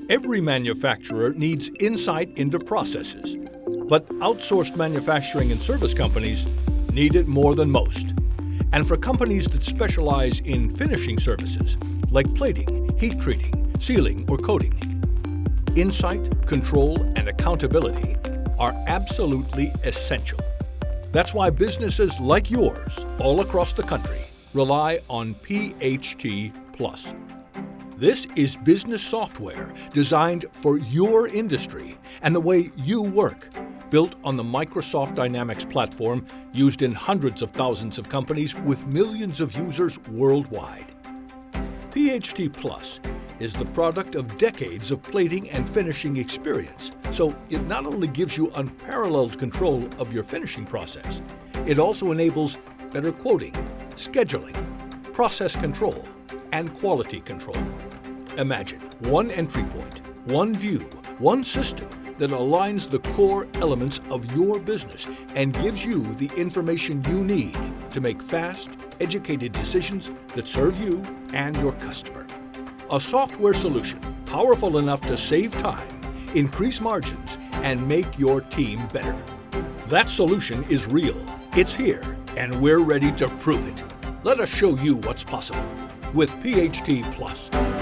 Every manufacturer needs insight into processes, but outsourced manufacturing and service companies need it more than most. And for companies that specialize in finishing services, like plating, heat treating, sealing, or coating, insight, control, and accountability are absolutely essential. That's why businesses like yours all across the country rely on PHTPlus. This is business software designed for your industry and the way you work, built on the Microsoft Dynamics platform used in hundreds of thousands of companies with millions of users worldwide. PHTPlus is the product of decades of plating and finishing experience, so it not only gives you unparalleled control of your finishing process, it also enables better quoting, scheduling, process control, and quality control. Imagine one entry point, one view, one system that aligns the core elements of your business and gives you the information you need to make fast, educated decisions that serve you and your customer. A software solution powerful enough to save time, increase margins, and make your team better. That solution is real, it's here, and we're ready to prove it. Let us show you what's possible with PHTPlus.